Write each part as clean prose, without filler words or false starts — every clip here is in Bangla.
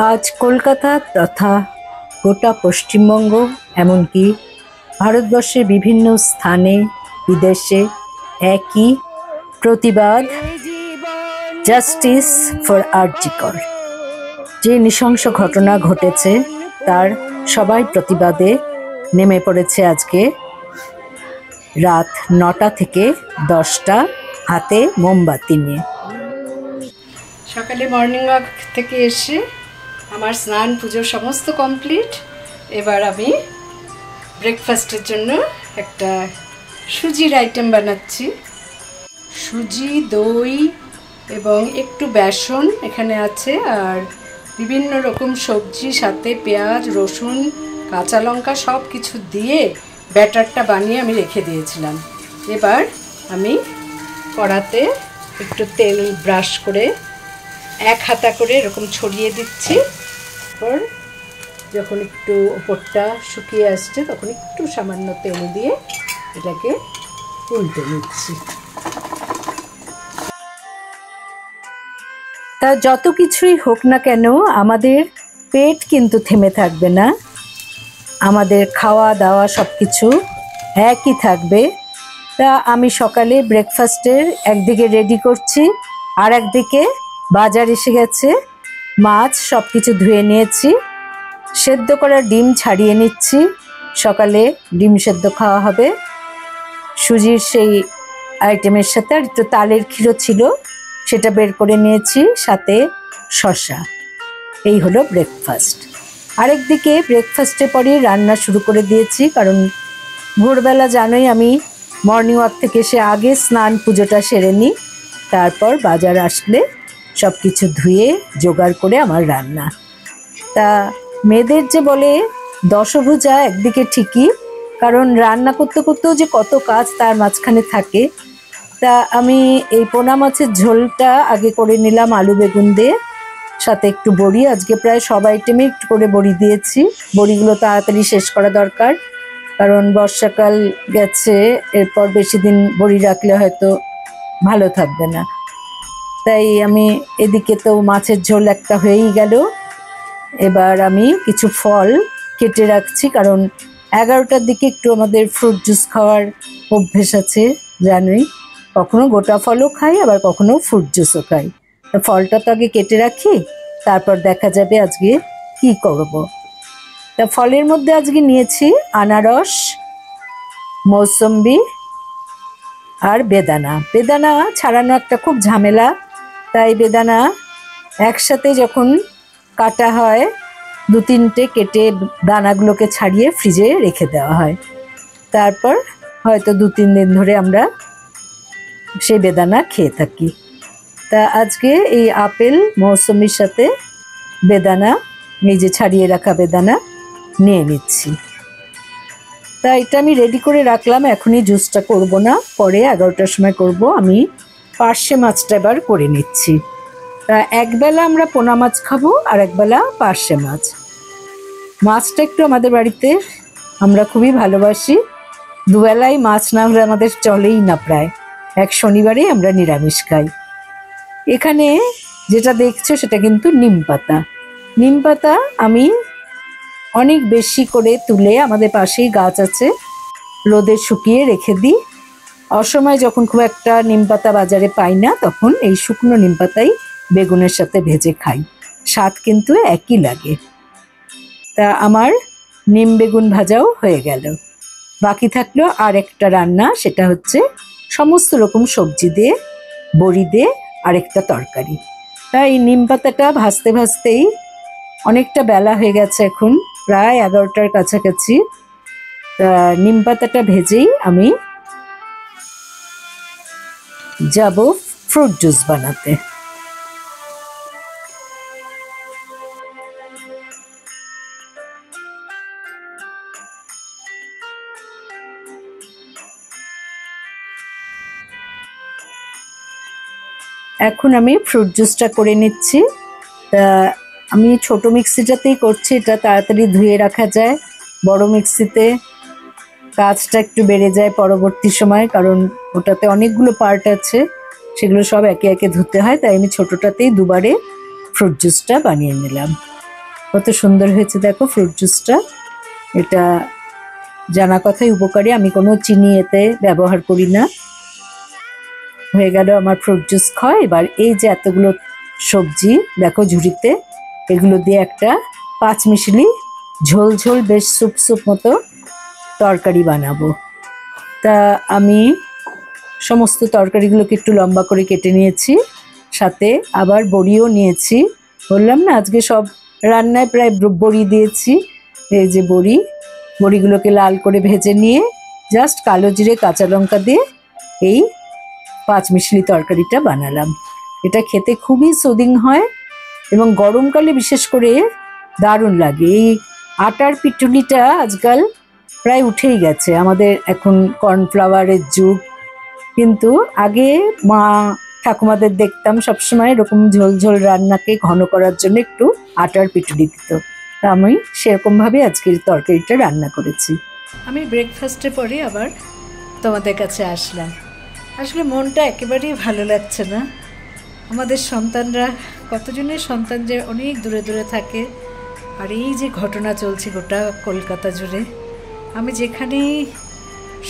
আজ কলকাতা তথা গোটা পশ্চিমবঙ্গ এমনকি ভারতবর্ষের বিভিন্ন স্থানে বিদেশে একই প্রতিবাদ, জাস্টিস ফর আরজি কর। যে নৃশংস ঘটনা ঘটেছে তার সবাই প্রতিবাদে নেমে পড়েছে আজকে রাত 9টা থেকে 10টা, হাতে মোমবাতি নিয়ে। সকালে মর্নিং ওয়াক থেকে এসে আমার স্নান পুজো সমস্ত কমপ্লিট। এবার আমি ব্রেকফাস্টের জন্য একটা সুজির আইটেম বানাচ্ছি। সুজি, দই এবং একটু বেসন এখানে আছে, আর বিভিন্ন রকম সবজি, সাথে পেঁয়াজ, রসুন, কাঁচা লঙ্কা সব কিছু দিয়ে ব্যাটারটা বানিয়ে আমি রেখে দিয়েছিলাম। এবার আমি কড়াতে একটু তেল ব্রাশ করে এক হাতা করে এরকম ছড়িয়ে দিচ্ছি। তারপর যখন একটু ওপরটা শুকিয়ে আসছে তখন একটু সামান্য তেল দিয়ে এটাকে উল্টে নিচ্ছি। তা যত কিছুই হোক না কেন আমাদের পেট কিন্তু থেমে থাকবে না, আমাদের খাওয়া দাওয়া সব কিছু একই থাকবে। তা আমি সকালে ব্রেকফাস্টের একদিকে রেডি করছি, আর একদিকে বাজার এসে গেছে, মাছ সব কিছু ধুয়ে নিয়েছি, সেদ্ধ করা ডিম ছাড়িয়ে নিচ্ছি। সকালে ডিম সেদ্ধ খাওয়া হবে সুজির সেই আইটেমের সাথে। আর একটু তালের ক্ষীরও ছিল, সেটা বের করে নিয়েছি, সাথে শসা। এই হলো ব্রেকফাস্ট। আরেকদিকে ব্রেকফাস্টের পরে রান্না শুরু করে দিয়েছি, কারণ ভোরবেলা জানোই আমি মর্নিং ওয়াক থেকে এসে আগে স্নান পুজোটা সেরে নিই, তারপর বাজার আসলে সব কিছু ধুয়ে জোগাড় করে আমার রান্না। তা মেয়েদের যে বলে দশভুজা, একদিকে ঠিকই, কারণ রান্না করতে করতেও যে কত কাজ তার মাঝখানে থাকে। তা আমি এই পোনা মাছের ঝোলটা আগে করে নিলাম আলু বেগুন দিয়ে, সাথে একটু বড়ি। আজকে প্রায় সব আইটেমে একটু করে বড়ি দিয়েছি। বড়িগুলো তাড়াতাড়ি শেষ করা দরকার, কারণ বর্ষাকাল গেছে, এরপর বেশি দিন বড়ি রাখলে হয়তো ভালো থাকবে না। তাই আমি এদিকে তো মাছের ঝোল একটা হয়েই গেল। এবার আমি কিছু ফল কেটে রাখছি, কারণ 11টার দিকে একটু আমাদের ফ্রুট জুস খাওয়ার অভ্যেস আছে জানোই। কখনো গোটা ফলও খাই, আবার কখনো ফ্রুট জুসও খাই। তা ফলটা তো আগে কেটে রাখি, তারপর দেখা যাবে আজকে কি করব। তা ফলের মধ্যে আজকে নিয়েছি আনারস, মৌসম্বি আর বেদানা। বেদানা ছাড়ানো একটা খুব ঝামেলা, তাই বেদানা একসাথে যখন কাটা হয় 2-3টে কেটে দানাগুলোকে ছাড়িয়ে ফ্রিজে রেখে দেওয়া হয়, তারপর হয়তো 2-3 দিন ধরে আমরা সেই বেদানা খেয়ে থাকি। তা আজকে এই আপেল মৌসুমির সাথে বেদানা, এই যে ছাড়িয়ে রাখা বেদানা নিয়ে নিচ্ছি। তা এটা আমি রেডি করে রাখলাম, এখনই জুসটা করব না, পরে 11টার সময় করব। আমি পার্শে মাছটা এবার করে নিচ্ছি। তা একবেলা আমরা পোনা মাছ খাবো, আর একবেলা পার্শে মাছ। মাছটা একটু আমাদের বাড়িতে আমরা খুবই ভালোবাসি, দুবেলাই মাছ না হলে আমাদের চলেই না। প্রায় এক শনিবারে আমরা নিরামিষ খাই। এখানে যেটা দেখছো সেটা কিন্তু নিম পাতা। নিম পাতা আমি অনেক বেশি করে তুলে, আমাদের পাশেই গাছ আছে, রোদে শুকিয়ে রেখে দিই। অসময় যখন খুব একটা নিম পাতা বাজারে পাই না, তখন এই শুকনো নিম পাতাই বেগুনের সাথে ভেজে খাই, স্বাদ কিন্তু একই লাগে। তা আমার নিম বেগুন ভাজাও হয়ে গেল। বাকি থাকলো আর একটা রান্না, সেটা হচ্ছে সমস্ত রকম সবজি দিয়ে, বড়ি দিয়ে আরেকটা তরকারি। তাই নিম পাতাটা ভাজতে ভাজতেই অনেকটা বেলা হয়ে গেছে, এখন প্রায় 11টার কাছাকাছি। তা নিম পাতাটা ভেজেই আমি যাব ফ্রুট জুস বানাতে। এখন আমি ফ্রুট জুসটা করে নিচ্ছি। তা আমি ছোট মিক্সিটাতেই করছি, এটা তাড়াতাড়ি ধুয়ে রাখা যায়। বড় মিক্সিতে কাজটা একটু বেড়ে যায় পরবর্তী সময়, কারণ ওটাতে অনেকগুলো পার্ট আছে, সেগুলো সব একে একে ধুতে হয়। তাই আমি ছোটোটাতেই দুবারে ফ্রুট জুসটা বানিয়ে নিলাম। কত সুন্দর হয়েছে দেখো ফ্রুট জুসটা। এটা জানা কথাই উপকারী, আমি কোনো চিনি এতে ব্যবহার করি না। হয়ে গেল আমার ফ্রুট জুস খাওয়া। এবার এই যে এতগুলো সবজি দেখো ঝুড়িতে, এগুলো দিয়ে একটা পাঁচমিশালি ঝোল ঝোল বেশ স্যুপ স্যুপ মতো তরকারি বানাবো। তা আমি সমস্ত তরকারিগুলোকে একটু লম্বা করে কেটে নিয়েছি, সাথে আবার বড়িও নিয়েছি। বললাম না আজকে সব রান্নায় প্রায় বড়ি দিয়েছি। এই যে বড়িগুলোকে লাল করে ভেজে নিয়ে জাস্ট কালো জিরে কাঁচা লঙ্কা দিয়ে এই পাঁচমিশালি তরকারিটা বানালাম। এটা খেতে খুবই সুদিং হয় এবং গরমকালে বিশেষ করে দারুণ লাগে। এই আটার পিটুলিটা আজকাল প্রায় উঠেই গেছে, আমাদের এখন কর্নফ্লাওয়ারের যুগ, কিন্তু আগে মা ঠাকুমাদের দেখতাম সবসময় এরকম ঝোল ঝোল রান্নাকে ঘন করার জন্য একটু আটার পিটুলি দিত। তা আমি সেরকমভাবে আজকের তরকারিটা রান্না করেছি। আমি ব্রেকফাস্টের পরে আবার তোমাদের কাছে আসলাম। আসলে মনটা একেবারেই ভালো লাগছে না। আমাদের সন্তানরা, কতজনের সন্তান যে অনেক দূরে দূরে থাকে, আর এই যে ঘটনা চলছে গোটা কলকাতা জুড়ে, আমি যেখানেই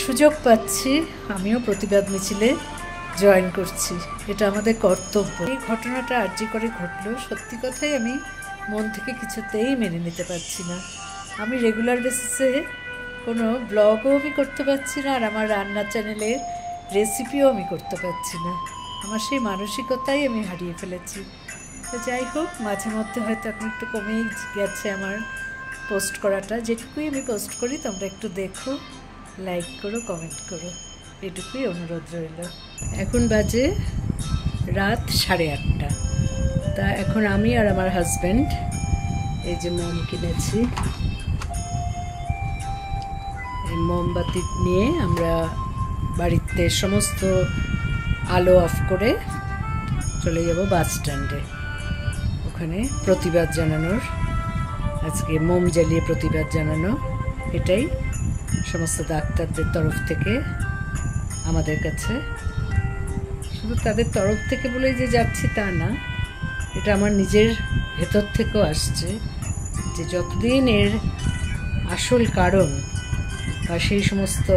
সুযোগ পাচ্ছি আমিও প্রতিবাদ মিছিলে জয়েন করছি। এটা আমাদের কর্তব্য। এই ঘটনাটা আরজি করে ঘটলো, সত্যি কথাই আমি মন থেকে কিছুতেই মেনে নিতে পারছি না। আমি রেগুলার বেসিসে কোনো ব্লগও আমি করতে পারছি না, আর আমার রান্নার চ্যানেলের রেসিপিও আমি করতে পারছি না। আমার সেই মানসিকতাই আমি হারিয়ে ফেলেছি। তো যাই হোক, মাঝে মধ্যে হয়তো এখন একটু কমেই গেছে আমার পোস্ট করাটা। যেটুকুই আমি পোস্ট করি তোমরা একটু দেখো, লাইক করো, কমেন্ট করো, এটুকুই অনুরোধ রইল। এখন বাজে রাত 8:30। তা এখন আমি আর আমার হাজব্যান্ড এই যে মোম কিনেছি, এই মোমবাতি নিয়ে আমরা বাড়িতে সমস্ত আলো অফ করে চলে যাব বাস স্ট্যান্ডে। ওখানে প্রতিবাদ জানানোর, আজকে মোম জ্বালিয়ে প্রতিবাদ জানানো, এটাই সমস্ত ডাক্তারদের তরফ থেকে আমাদের কাছে। শুধু তাদের তরফ থেকে বলেই যে যাচ্ছি তা না, এটা আমার নিজের ভেতর থেকেও আসছে যে যতদিন এর আসল কারণ বা সেই সমস্ত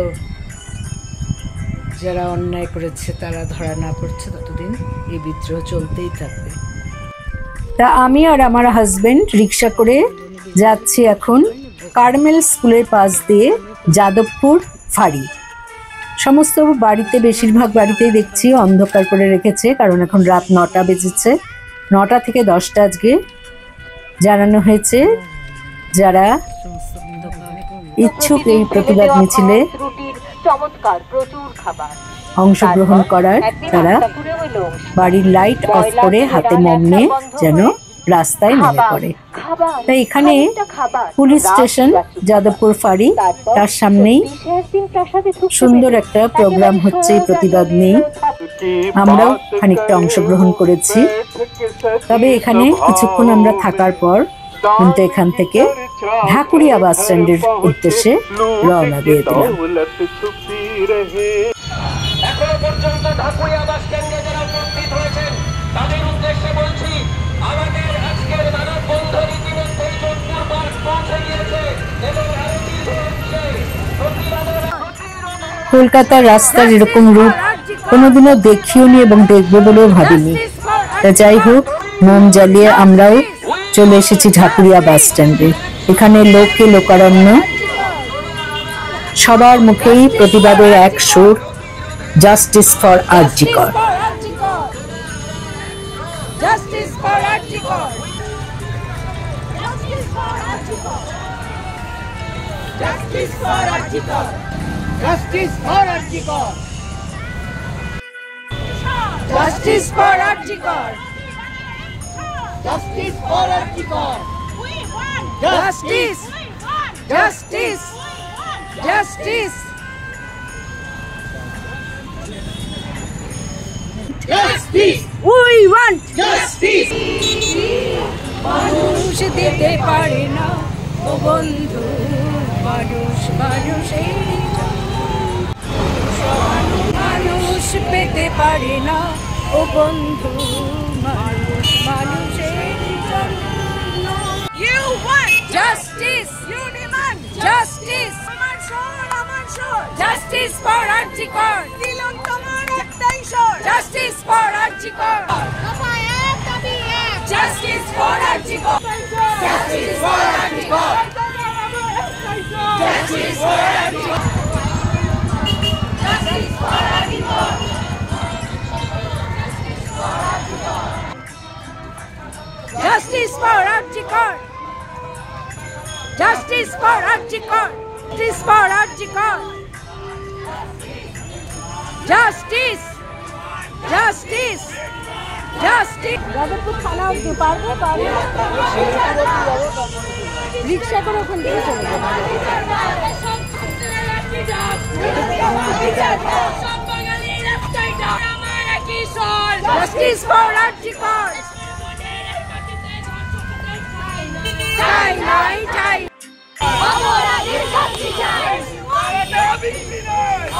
যারা অন্যায় করেছে তারা ধরা না পড়ছে, ততদিন এই বিদ্রোহ চলতেই থাকবে। তা আমি আর আমার হাজব্যান্ড রিক্সা করে যাচ্ছি এখন কার্মেল স্কুলের পাশ দিয়ে যাদবপুর ফাঁড়ি। সমস্ত বাড়িতে, বেশিরভাগ বাড়িতেই দেখছি অন্ধকার করে রেখেছে, কারণ এখন রাত 9টা বেজেছে। 9টা থেকে 10টা আজকে জানানো হয়েছে যারা ইচ্ছুক এই প্রতিবাদ মিছিলে অংশগ্রহণ করার, তারা বাড়ির লাইট অফ করে হাতে মোম নিয়ে যেন রাস্তায় নেমে পড়ে। তাই এখানে পুলিশ স্টেশন যাদবপুর ফাঁড়ি, তার সামনেই সুন্দর একটা প্রোগ্রাম হচ্ছে এই প্রতিবাদ নিয়ে। আমরাও খানিকটা অংশগ্রহণ করেছি। তবে এখানে কিছুক্ষণ আমরা থাকার পর কিন্তু এখান থেকে ঢাকুরিয়া বাস স্ট্যান্ডের উদ্দেশ্যে রওনা দিয়ে দিলাম। এখনো পর্যন্ত ঢাকুরিয়া বাস স্ট্যান্ডে যারা উপস্থিত হয়েছেন তাদের উদ্দেশ্যে বলছি, আমাদের আজকের মানববন্ধন ইতিমধ্যে যোধপুর পার্ক পৌঁছে গিয়েছে এবং আরো দীর্ঘ হচ্ছে। কলকাতার রাস্তার এরকম রূপ কোনোদিনও দেখিও নি এবং দেখবো বলেও ভাবিনি। তা যাই হোক, মোম জ্বালিয়ে আমরাও চলে এসেছি ঢাকুরিয়া বাস স্ট্যান্ডে। এখানে লোকে লোকারণ্য, সবার মুখেই প্রতিবাদের এক সুর, জাস্টিস ফর আরজি কর। Justice for Arji Kar. Justice for Arji Kar. Justice for Arji Kar. Justice for Arji Kar. Justice for Arji Kar. Justice for Arji Kar. Justice. Justice. Justice. Justice. We want justice. মানুষ দিতে পারে না ও বন্ধু, মানুষ মানুষের মানুষ পেতে পারে না ও বন্ধু, মানুষ মানুষের জন্য। You justice you demand justice আমার স্বর জাস্টিস ফর আরজিকর দিলন তোমার একটাই স্বর জাস্টিস ফর আরজিকর দফা এক দাবি এক justice for RG Kar justice for RG Kar justice for RG Kar justice for RG Kar Justice for Arjikar! Justice for Arjikar! Justice for Arjikar! Justice! Justice! Justice! Jadavpur থানা অবধি পারবে রিক্সা করে ওখান থেকে চলে যাবে Justice for Arjikar! চাই নাই চাই অপরাধীর শাস্তি চাই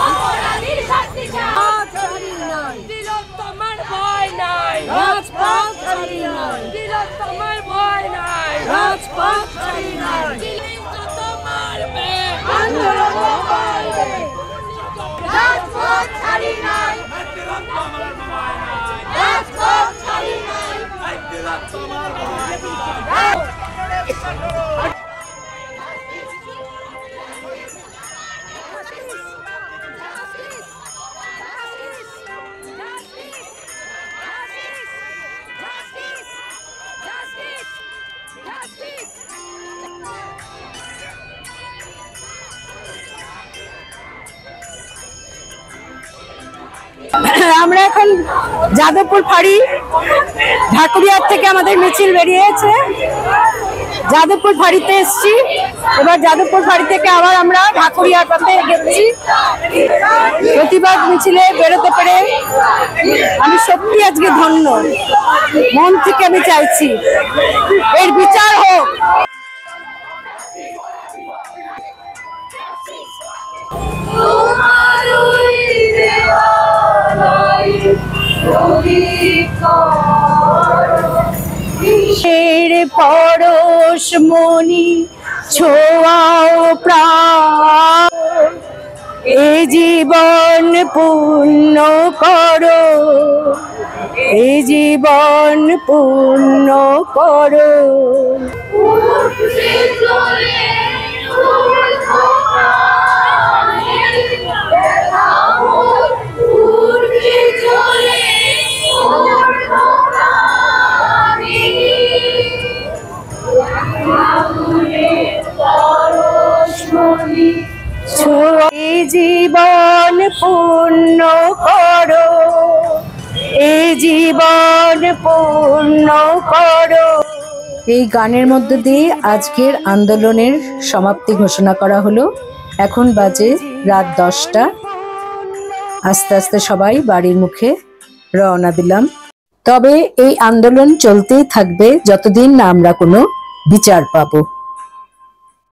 অপরাধীর শাস্তি চাই ছাড়ি নাই দিলন তোমার ভয় নাই রাজপথ ছাড়ি নাই দিলন তোমার ভয় নাই রাজপথ ছাড়ি নাই দিলন তোমার বে আন্দোলন করবে রাজপথ ছাড়ি নাই দিলন তোমার ভয় নাই রাজপথ ছাড়ি নাই দিলন তোমার ভয় নাই আমরা এখন যাদবপুর ফাঁড়ি ঢাকুরিয়ার থেকে আমাদের মিছিল বেরিয়েছে যাদবপুর ফাঁড়িতে এসেছি এবার যাদবপুর ফাঁড়ি থেকে আবার আমরা ঢাকুরিয়ার পথে গেছি প্রতিবাদ মিছিলে বেরোতে পেরে আমি সত্যি আজকে ধন্য মন থেকে আমি চাইছি এর বিচার হোক কিসের পরশ মনি ছোঁয়াও প্রাণ এ জীবন পূর্ণ করো এ জীবন পূর্ণ করো এ জীবন পূর্ণ করো এ জীবন পূর্ণ করো এই গানের মধ্য দিয়ে আজকের আন্দোলনের সমাপ্তি ঘোষণা করা হলো এখন বাজে রাত 10টা আস্তে আস্তে সবাই বাড়ির মুখে রওনা দিলাম তবে এই আন্দোলন চলতেই থাকবে যতদিন না আমরা কোনো বিচার পাবো।